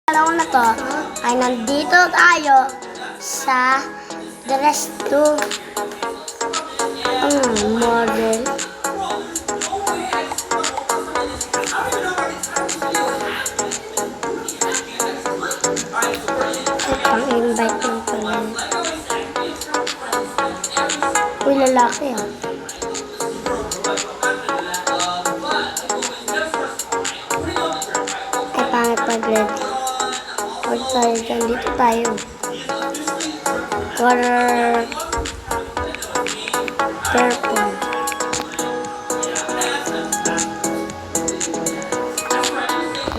Araw na to ay nandito tayo sa dress to model. Pang-invite yung pala. Uy, lalaki ah. Ay, pangit mag-red. Huwag tayo dyan. Dito tayo. Color purple.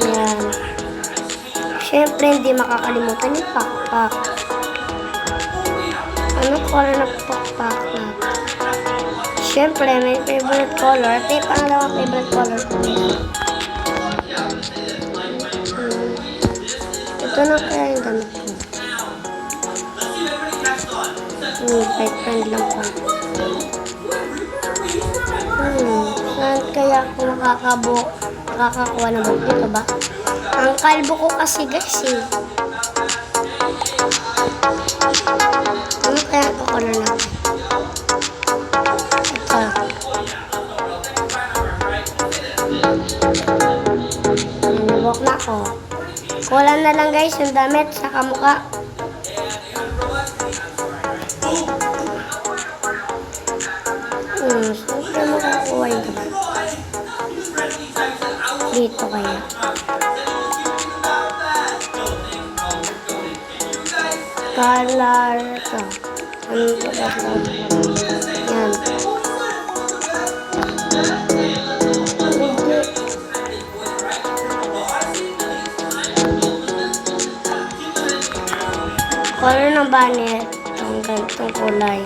Ayan. Siyempre, hindi makakalimutan yung pakpak. Anong color na pakpak natin? Siyempre, may favorite color. Ito yung pangalawang favorite color ko. Ito na kaya yung gamit ko. Bike friend lang po. Saan kaya ako makakakuha ng book dito ba? Ang kalbo ko kasi guys eh. Ano kaya ito color natin? Ito. Nabok na ako. Kulang na lang guys yung damit sa kamukha. Saan kaya makakuha yung damit? Dito kaya. Color ito. Yan. Color ng banner. Itong ganitong kulay.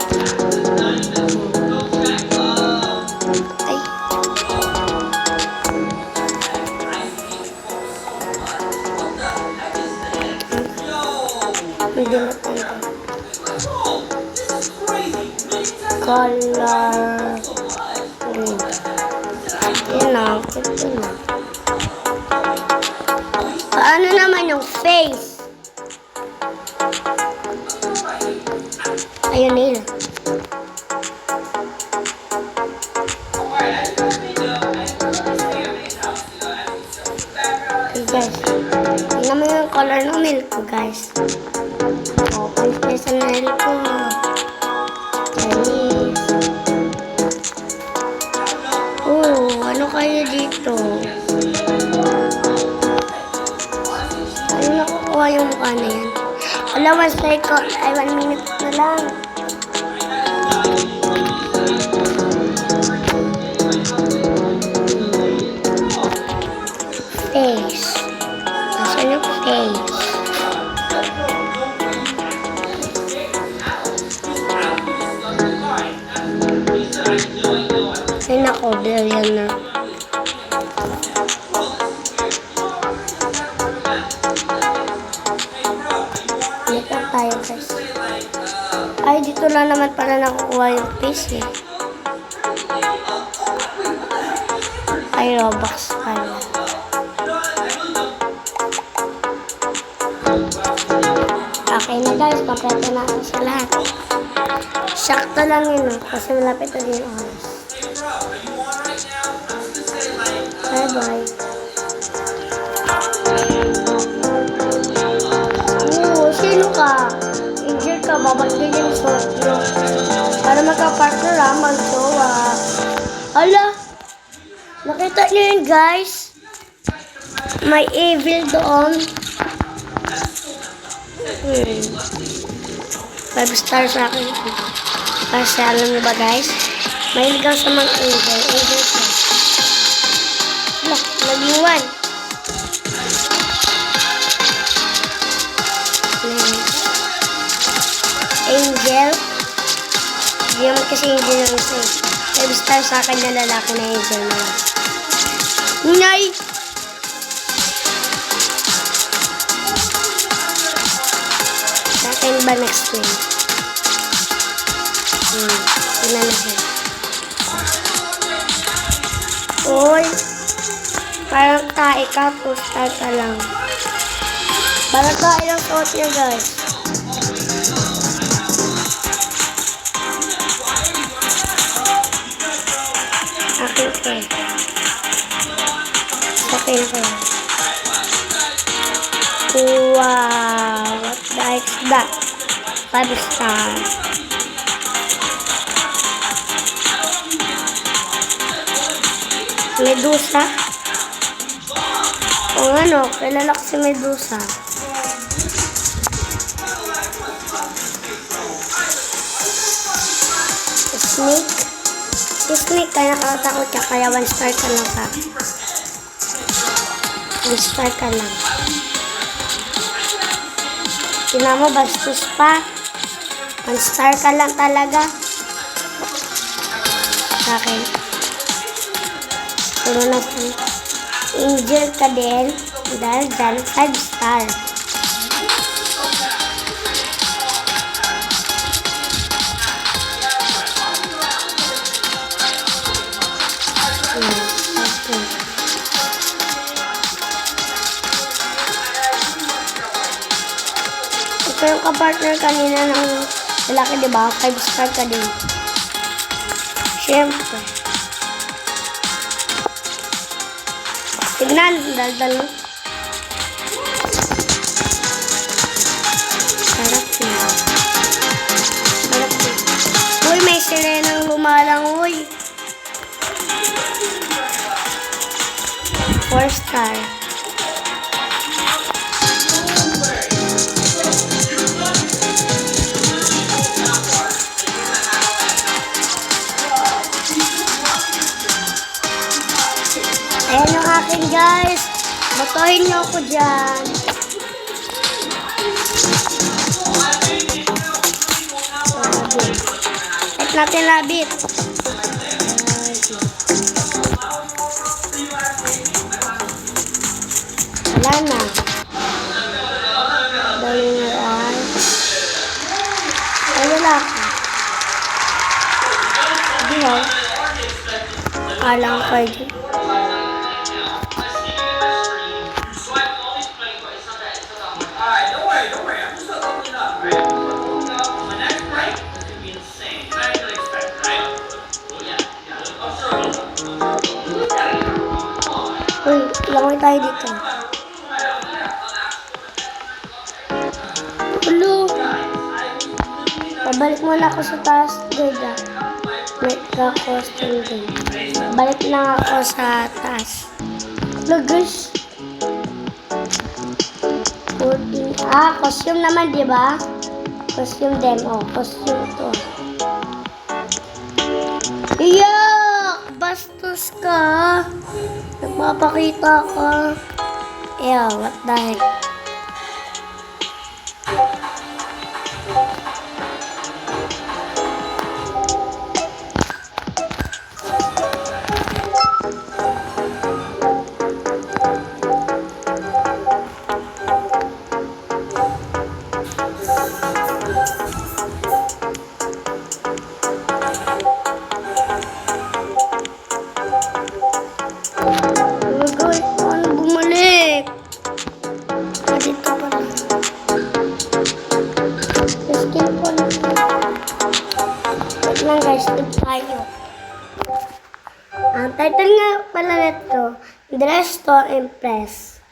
Ay. Hindi na tayo. Color green. Yan na. Ito na. Paano naman yung face? Ayun nila. Okay guys. Tingnan mo yung color ng nail ko guys. Open space ang nail ko. Chinese. Ano kayo dito? Ano nakukuha yung mukha na yan? Wala, 1 second. Ay, 1 minute na lang. Face. Nasaan yung face? Ay, nako, billionaire. Dito tayo guys. Ay, dito lang naman pala nakukuha yung face eh. Ay, Robux pala. Okay na guys, kompleto na ako sa lahat. Sakto lang yun kasi malapit na din oras. Bye-bye. Sino ka? Angel ka, babagay yung suot nyo. Para magka-partner mag-jowa. Hala! Nakita nyo yun guys? May evil doon. 5 stars sa akin. Kasi alam nyo ba guys? May ligaw sa mga angel. Angel ka. Hala, nag-iwan. Angel. Hindi naman kasi angel lang isa eh. 5 stars sa akin na lalaki na angel na lang. Ngay! Sa akin ba next win? Tingnan natin. Uy! Parang tae ka, pusta ka lang. Barangay ang suot niya, guys. Akin ko. Akin ko. Wow! What the heck is that? 5 star. Medusa? O ano, kilala ko si Medusa. Snake? Si Snake, kaya nakakatakot ka, kaya 1 star ka lang ka. 1 star ka lang. Tingnan mo, bastos pa. 1 star ka lang talaga. Sa akin. Puro na sa Angel ka din. Dahil dyan, 5 star. Ito yung kapartner kanina ng lalaki, diba? 5 star ka din. Siyempre. Tignan, daldal mo. Sarap na. Sarap na. Uy, may sirenang lumalang, uy. 4 star. Ayan yung akin, guys. Botohin nyo ako dyan. Set natin labit. Wala na. Dali na yan. Ay, wala ka. Hindi ha. Alang kayo. Uy, langoy tayo dito. Hello. Pabalik muna ako sa taas, Geda. May ka-costume din. Balik lang ako sa taas. Hello, guys. Costume naman, di ba? Costume din. Oh, costume to. Iyak! Bastos ka. Nagpapakita ka. Ew, what the heck? Ang title nga pala nito, Dress to Impress.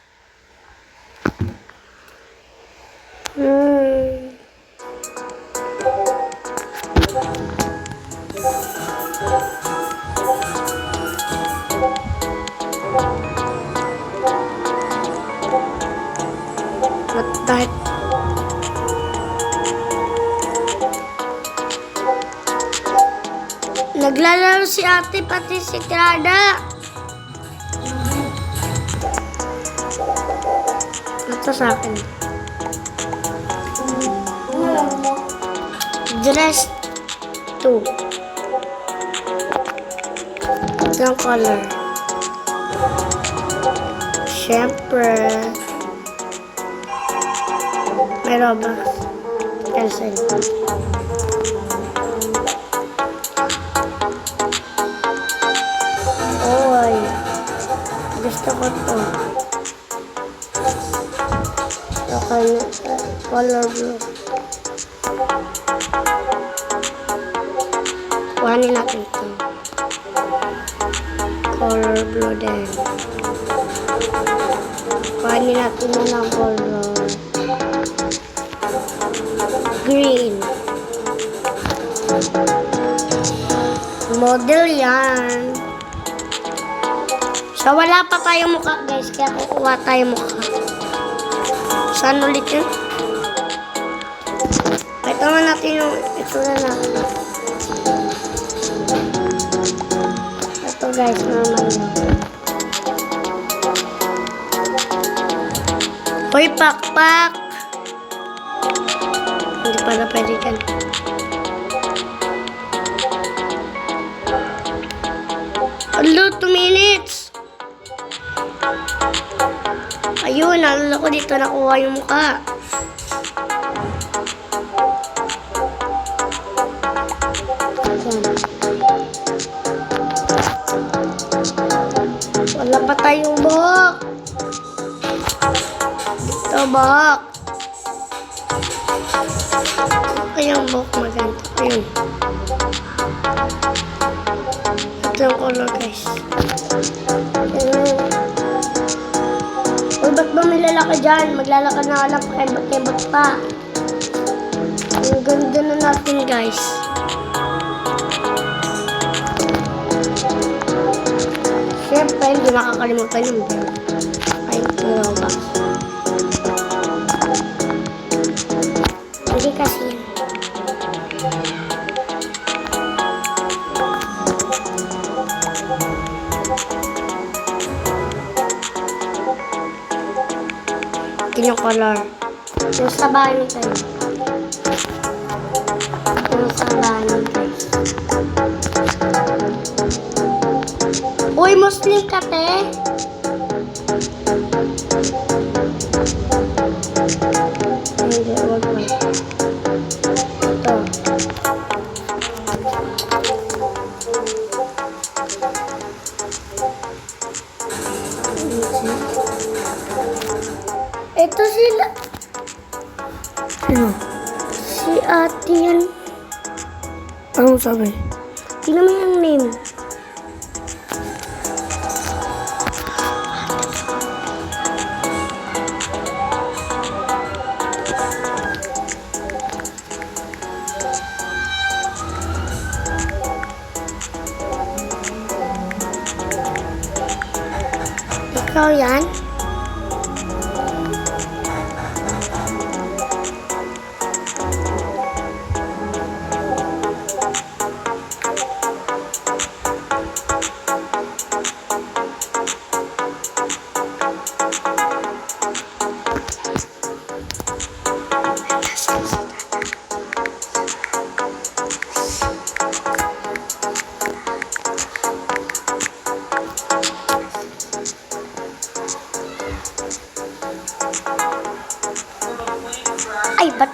What the heck? Naglalaro si ate pati si Krada. Ito sa akin. Dress 2. Ito yung color. Siyempre. May Robux. Cancel. Oy. Gusto ko to. Okay, color blue. Kuhanin natin ito. Color blue din. Kuhanin natin na ng color green. Model yan. So, wala pa tayong mukha, guys. Kaya kukuha tayong mukha. Saan ulit yun? Ito naman natin yung ito na natin. Ito, guys, naman yun. Hoy, pakpak! Hindi pala pwede kan. Hello, 2 minutes! Ayun, nalala ko dito nakuha yung mukha. Ayan. Wala pa tayong buhok. Dito, buhok. Yung buhok maganda. Ayun. Ito yung color, guys. Ayun. Uy, ba't ba may lalaki dyan? Maglalakad na alam pakibot-kibot pa. Ang ganda na natin, guys. Siyempre, hindi makakalimutan yung bell. Ay, ano ba? Hindi kasi. Yung color. Yung sa bahay tayo. Yung sa bahay tayo. Uy, Muslim ka, te? Hindi, wag mo. Ito. Ito sila. Ano? Si ate yan. Anong sabi? Tingnan mo yung name. Ikaw yan? Ay, ba't?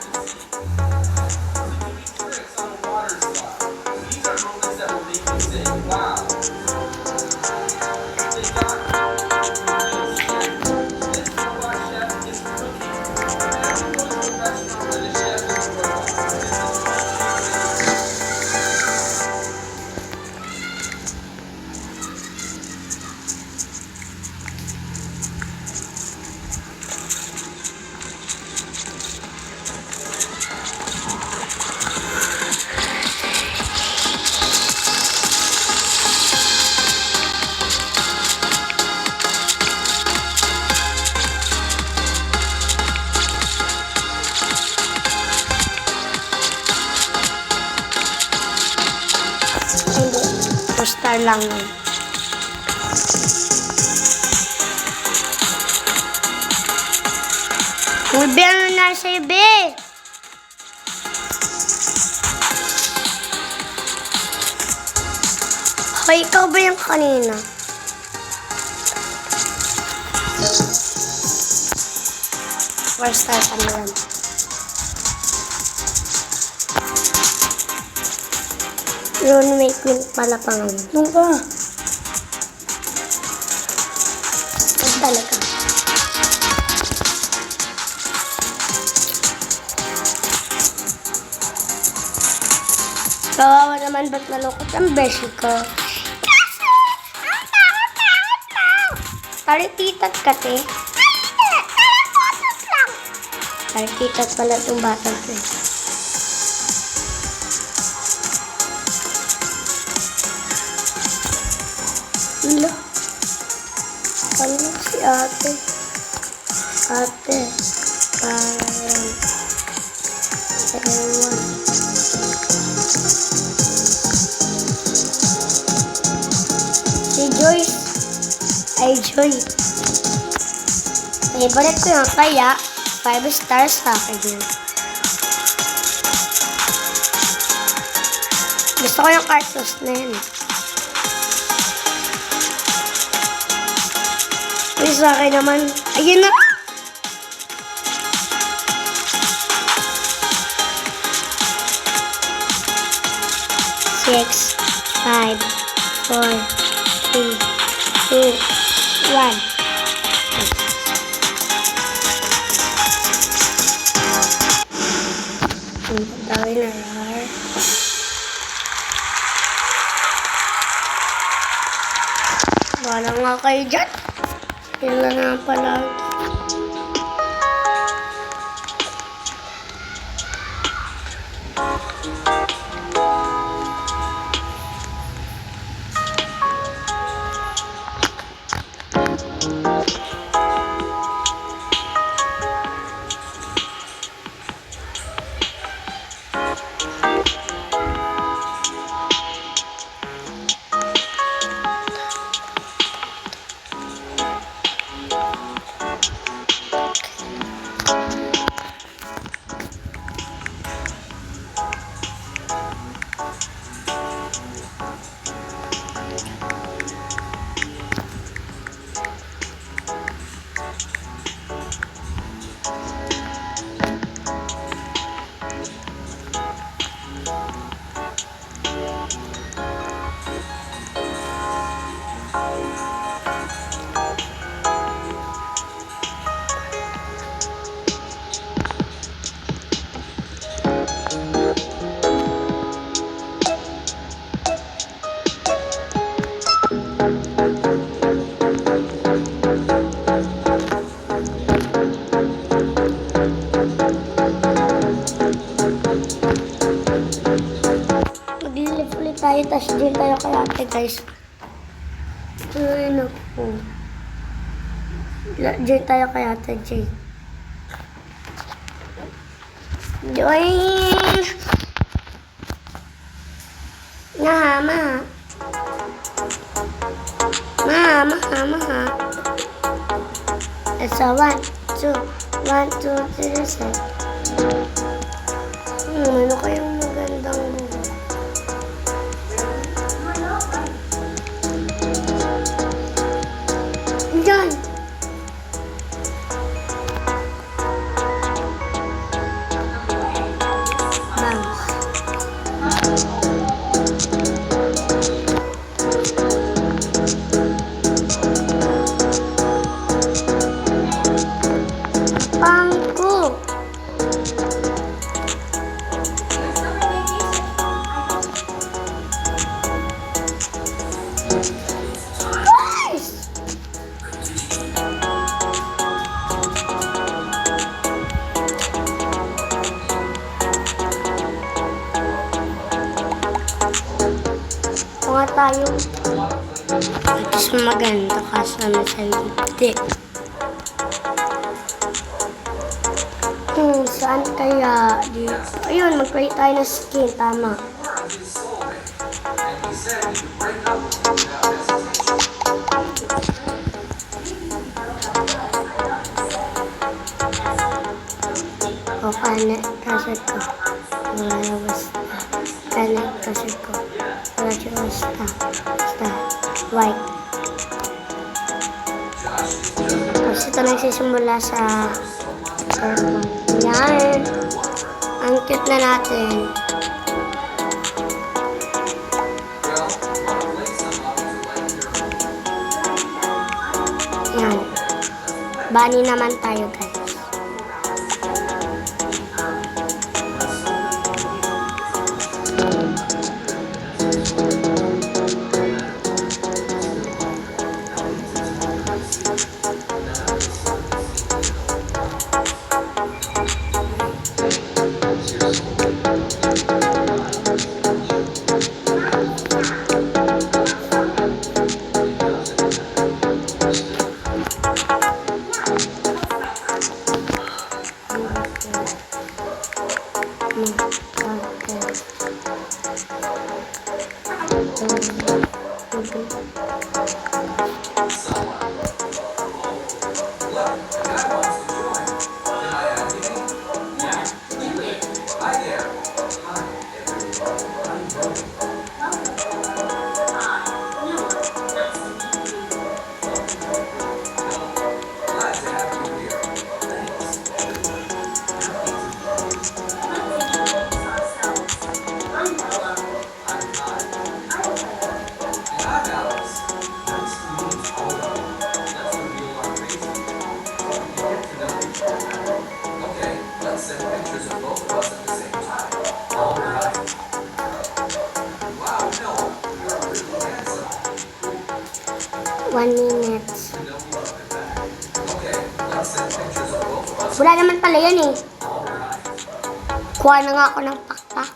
Star lang yun. Ubi, ano na siya, be? Hoy, ikaw ba yung kanina? First star ka naman. Yun, may queen pala pa ngayon. Nung ka? Huwag talaga. Kawawa naman, ba't nalukot ang beshi ko? Kasi, ang takot lang. Tarititat ka, te. Hindi, nalakotot lang. Tarititat pala itong batang to. Wala. Ano si ate? Ate, parang ewan. Si Joyce. Ay, Joy. Favorite ko yun, kaya 5 stars sa akin yun. Gusto ko yung cartons na yun. Ay, sa akin naman. Ayun na! 6, 5, 4, 3, 2, 1. Ang dami na rar. Wala nga kayo dyan. Sila na pala. Maglilip ulit tayo, tas din tayo kay ate, guys. Ay, naku. Diyan tayo kay ate, Jay. Join! Maha. It's a 1, 2, 1, 2, 3, set. Ano kayang magandang buhay? Diyan! Pangko! Mga tayo. Mas maganda kasama sa lipstick. Saan kaya dito? Ayun, mag-create tayo ng skin. Tama. O, kanet kaset ko. Wala basta. Kanet kaset ko. Wala siya basta. White. Tapos ito nagsisimula sa yan. Ang cute na natin. Yan. Bunny naman tayo, guys. One minute. Wala naman pala yan eh. Kuha na nga ako ng pakpak.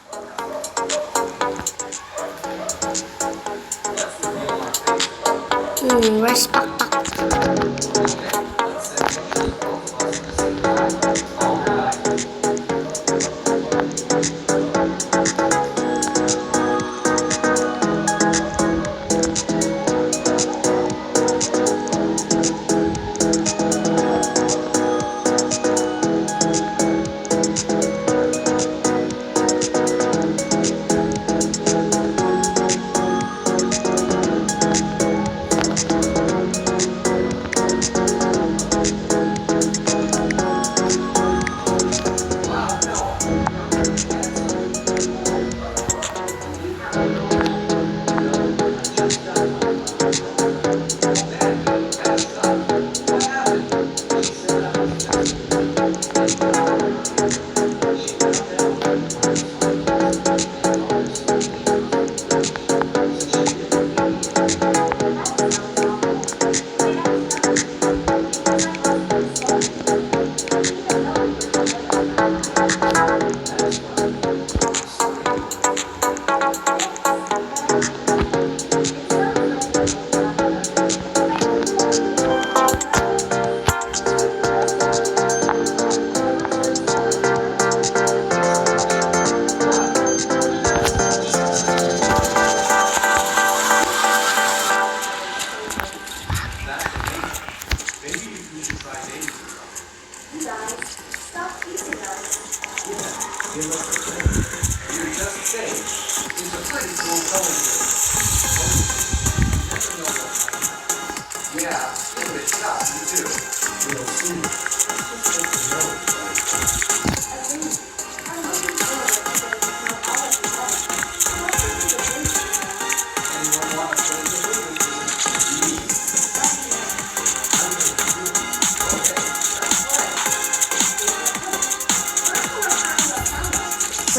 Where's pakpak?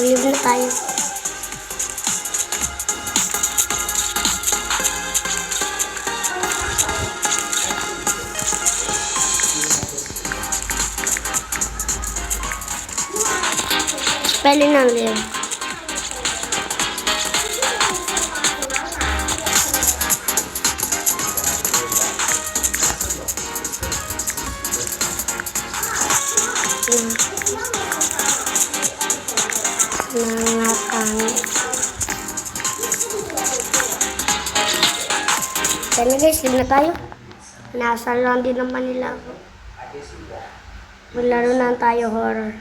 Mag-live na tayo. Spelling ng live. Kaya guys, live na tayo. Nasa lang din naman nila ako. Maglaro na tayo horror.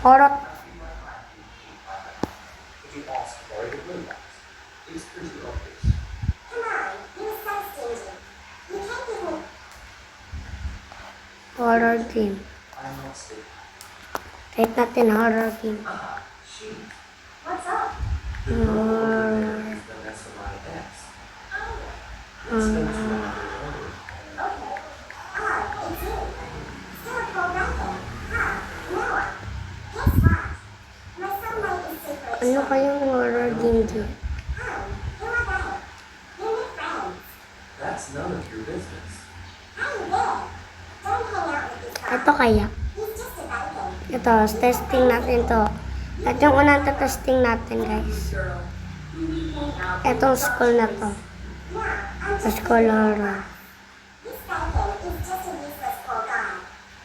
Horror. Horror game. Type natin horror game. Ano kayang horror game dyan? That's none of your business. Ito kaya. Ito, testing natin to. At yung unang testing natin, guys. Itong school na to. School horror.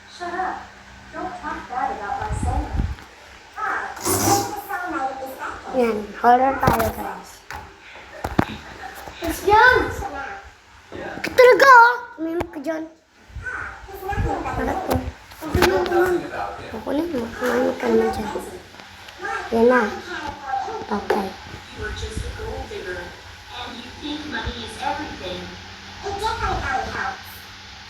Shut up. Don't talk bad about my son. Yan, horror tayo, guys. It's young. Talaga, oh! Umimik ka dyan. Para to. Nothing about him. Kukunin mo. Umimik ka naman dyan. Yan na. Okay. You're just a gold digger, and you think money is everything. It definitely helps.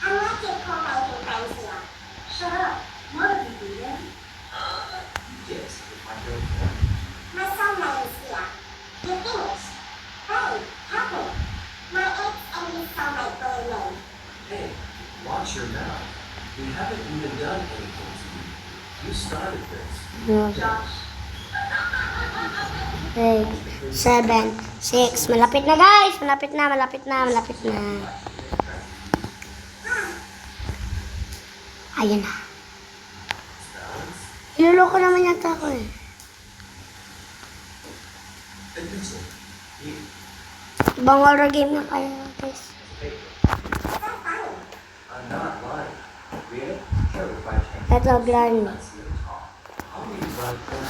Unless you're co-making friends here. Shut up. None of you do that. Yes, with my girlfriend. My soulmate is here. You're finished. Hey, help me. My ex and his soulmate bully me. Hey, watch your mouth. We haven't even done anything to you. You started this. Josh. 8, 7, 6. Malapit na guys. Malapit na. Ayan na. Balance. Iloloko naman yata ako eh. Admit it. You. Ibang horror game na kayo guys. So funny. I'm not lying. Really? Sure, if I change. Ito, Glenn. Let's see it talk. I'll be right there.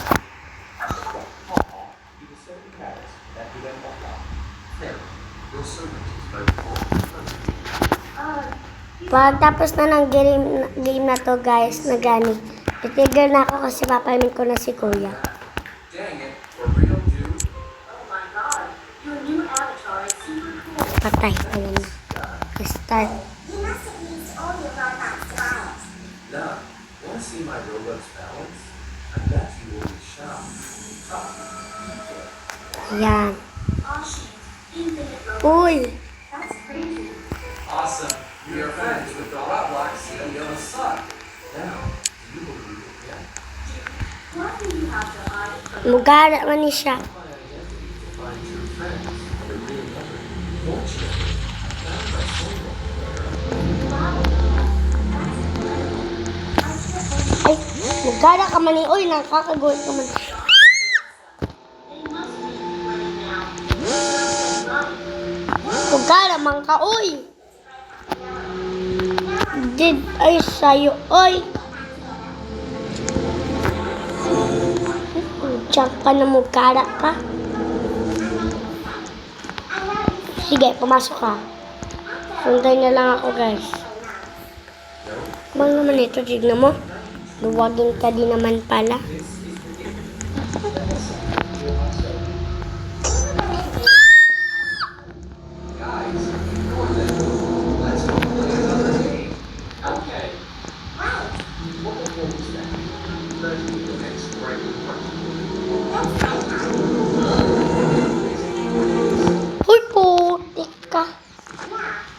You can serve the carrots. That you don't want that. There. Your servant is very full. Pagtapos na ng game na to guys, na gani. Titigil na ako kasi papamin ko na si Kuya. Dang it. For real, dude. Oh my god. Your new avatar is super cool. Patay. Ayan na. Start. You must have used all your Robux to buy it. Now, want to see my Robux balance? I bet you will be shocked. Ayan. Oh shit. Infinite Robux. Uy! That's crazy. Awesome. We are friends with the Roblox CEO son. Now, do you believe it yet? What do you have to hide from Mugara man ni siya. My identity to find true friends. But really never. Fortunately, I found my soulmate. Ay, mugara ka man ni. Uy, nakakagulit ka man. Mugara man ka, uy! Did ay sa'yo, uy! Diyan ka na mugara ka. Sige, pumasok ka. Sunday na lang ako, guys. Bang naman ito, tignan mo. Luwagin ka din naman pala. Uy, putik ka.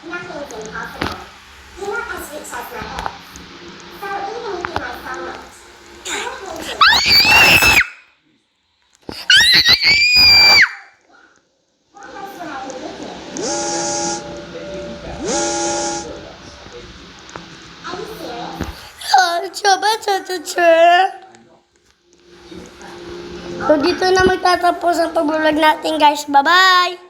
nothing's impossible. You're not as rich as my ex. So even if you're my soulmate, I don't need you. What else would I be with you? Are you serious? So, dito na magtatapos ang pag-vlog natin, guys. Bye-bye!